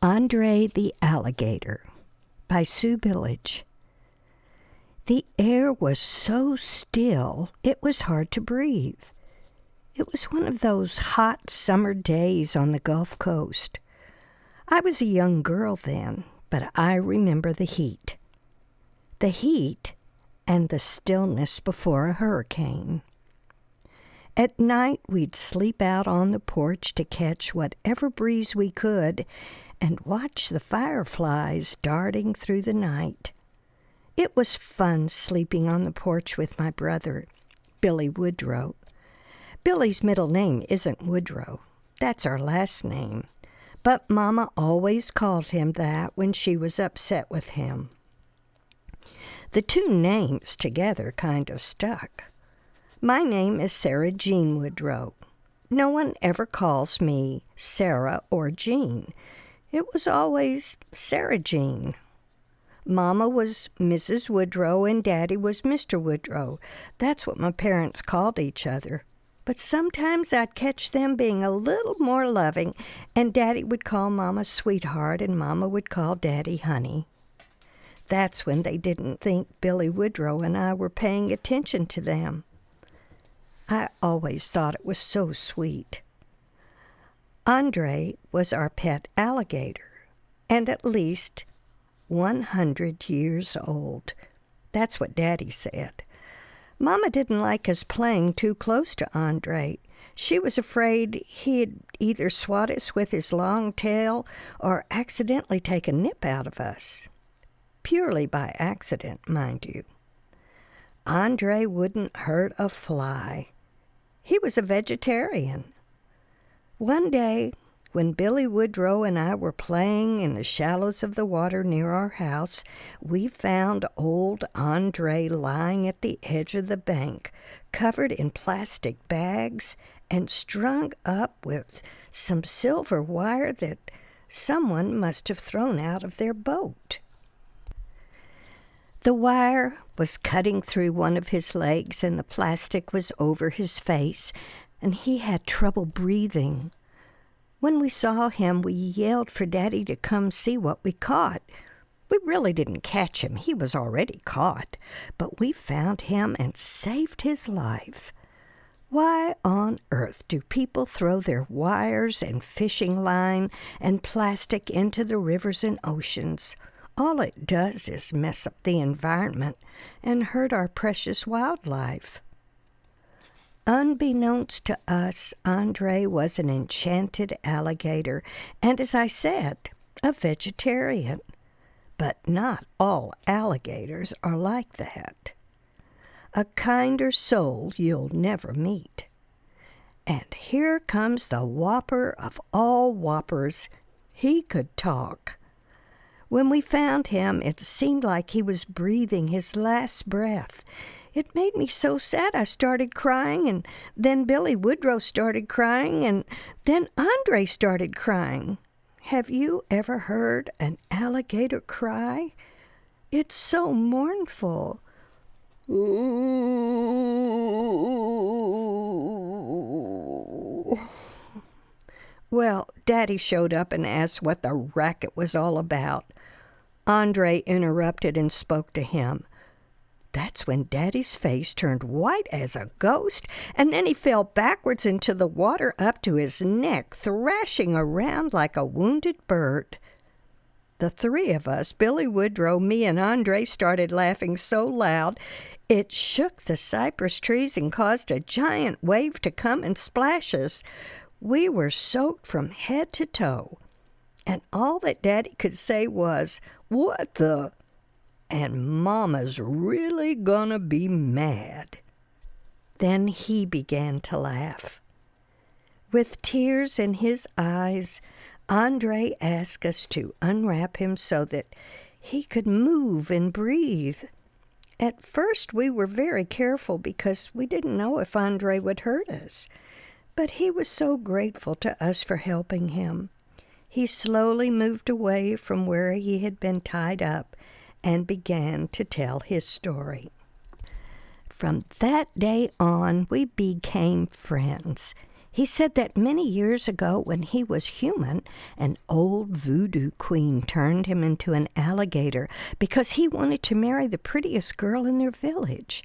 Andre the Alligator by Sue Billage. The air was so still it was hard to breathe. It was one of those hot summer days on the Gulf Coast. I was a young girl then, but I remember the heat. The heat and the stillness before a hurricane. At night, we'd sleep out on the porch to catch whatever breeze we could and watch the fireflies darting through the night. It was fun sleeping on the porch with my brother, Billy Woodrow. Billy's middle name isn't Woodrow. That's our last name. But Mama always called him that when she was upset with him. The two names together kind of stuck. My name is Sarah Jean Woodrow. No one ever calls me Sarah or Jean. It was always Sarah Jean. Mama was Mrs. Woodrow and Daddy was Mr. Woodrow. That's what my parents called each other. But sometimes I'd catch them being a little more loving, and Daddy would call Mama sweetheart and Mama would call Daddy honey. That's when they didn't think Billy Woodrow and I were paying attention to them. I always thought it was so sweet. Andre was our pet alligator, and at least 100 years old. That's what Daddy said. Mama didn't like us playing too close to Andre. She was afraid he'd either swat us with his long tail or accidentally take a nip out of us. Purely by accident, mind you. Andre wouldn't hurt a fly. He was a vegetarian. One day, when Billy Woodrow and I were playing in the shallows of the water near our house, we found old Andre lying at the edge of the bank, covered in plastic bags and strung up with some silver wire that someone must have thrown out of their boat. The wire was cutting through one of his legs and the plastic was over his face, and he had trouble breathing. When we saw him, we yelled for Daddy to come see what we caught. We really didn't catch him. He was already caught. But we found him and saved his life. Why on earth do people throw their wires and fishing line and plastic into the rivers and oceans? All it does is mess up the environment and hurt our precious wildlife. Unbeknownst to us, Andre was an enchanted alligator, and as I said, a vegetarian. But not all alligators are like that. A kinder soul you'll never meet. And here comes the whopper of all whoppers. He could talk. When we found him, it seemed like he was breathing his last breath. It made me so sad I started crying, and then Billy Woodrow started crying, and then Andre started crying. Have you ever heard an alligator cry? It's so mournful. Ooh. Well, Daddy showed up and asked what the racket was all about. Andre interrupted and spoke to him. That's when Daddy's face turned white as a ghost, and then he fell backwards into the water up to his neck, thrashing around like a wounded bird. The three of us, Billy Woodrow, me, and Andre, started laughing so loud it shook the cypress trees and caused a giant wave to come and splash us. We were soaked from head to toe, and all that Daddy could say was, "What the?" and Mama's really gonna be mad. Then he began to laugh. With tears in his eyes, Andre asked us to unwrap him so that he could move and breathe. At first we were very careful because we didn't know if Andre would hurt us. But he was so grateful to us for helping him. He slowly moved away from where he had been tied up and began to tell his story. From that day on, we became friends. He said that many years ago, when he was human, an old voodoo queen turned him into an alligator because he wanted to marry the prettiest girl in their village.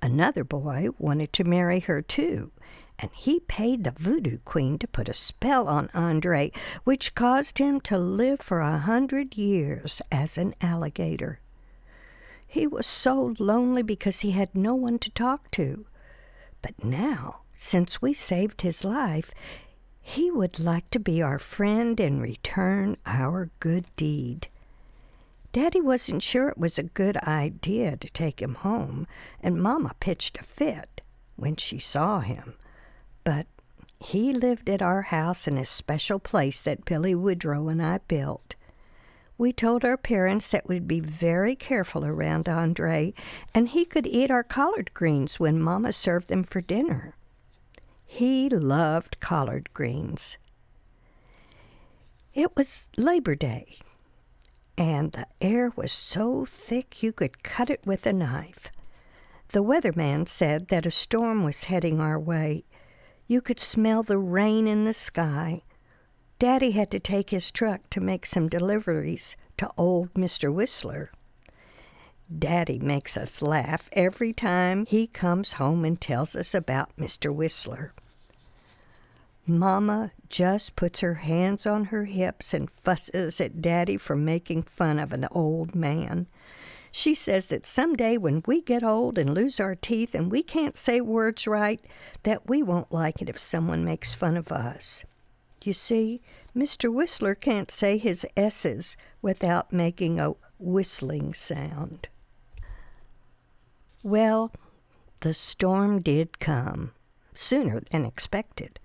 Another boy wanted to marry her too, and he paid the voodoo queen to put a spell on Andre, which caused him to live for 100 years as an alligator. He was so lonely because he had no one to talk to. But now, since we saved his life, he would like to be our friend and return our good deed. Daddy wasn't sure it was a good idea to take him home, and Mama pitched a fit when she saw him. But he lived at our house in a special place that Billy Woodrow and I built. We told our parents that we'd be very careful around Andre, and he could eat our collard greens when Mama served them for dinner. He loved collard greens. It was Labor Day, and the air was so thick you could cut it with a knife. The weatherman said that a storm was heading our way. You could smell the rain in the sky. Daddy had to take his truck to make some deliveries to old Mr. Whistler. Daddy makes us laugh every time he comes home and tells us about Mr. Whistler. Mama just puts her hands on her hips and fusses at Daddy for making fun of an old man. She says that someday when we get old and lose our teeth and we can't say words right, that we won't like it if someone makes fun of us. You see, Mr. Whistler can't say his S's without making a whistling sound. Well, the storm did come, sooner than expected.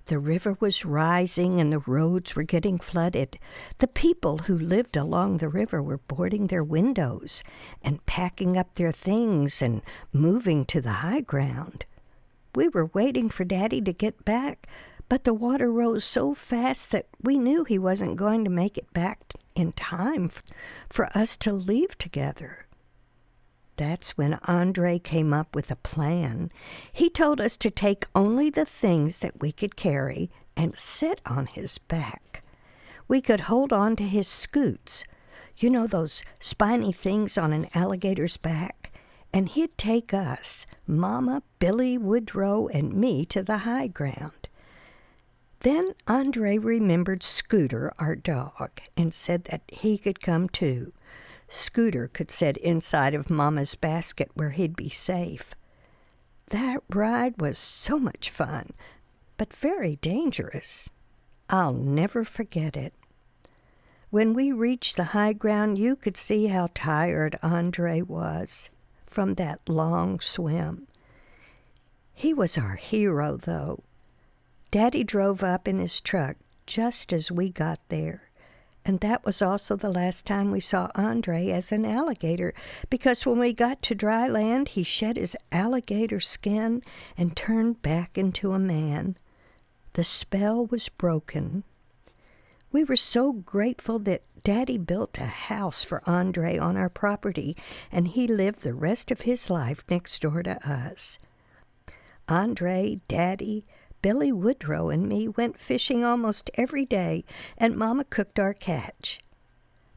The river was rising and the roads were getting flooded. The people who lived along the river were boarding their windows and packing up their things and moving to the high ground. We were waiting for Daddy to get back, but the water rose so fast that we knew he wasn't going to make it back in time for us to leave together. That's when Andre came up with a plan. He told us to take only the things that we could carry and sit on his back. We could hold on to his scoots, you know, those spiny things on an alligator's back, and he'd take us, Mama, Billy Woodrow, and me to the high ground. Then Andre remembered Scooter, our dog, and said that he could come too. Scooter could sit inside of Mama's basket where he'd be safe. That ride was so much fun, but very dangerous. I'll never forget it. When we reached the high ground, you could see how tired Andre was from that long swim. He was our hero, though. Daddy drove up in his truck just as we got there. And that was also the last time we saw Andre as an alligator, because when we got to dry land, he shed his alligator skin and turned back into a man. The spell was broken. We were so grateful that Daddy built a house for Andre on our property, and he lived the rest of his life next door to us. Andre, Daddy, Billy Woodrow and me went fishing almost every day, and Mama cooked our catch.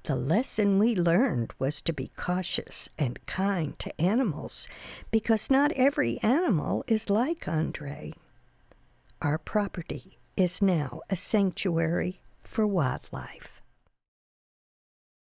The lesson we learned was to be cautious and kind to animals, because not every animal is like Andre. Our property is now a sanctuary for wildlife.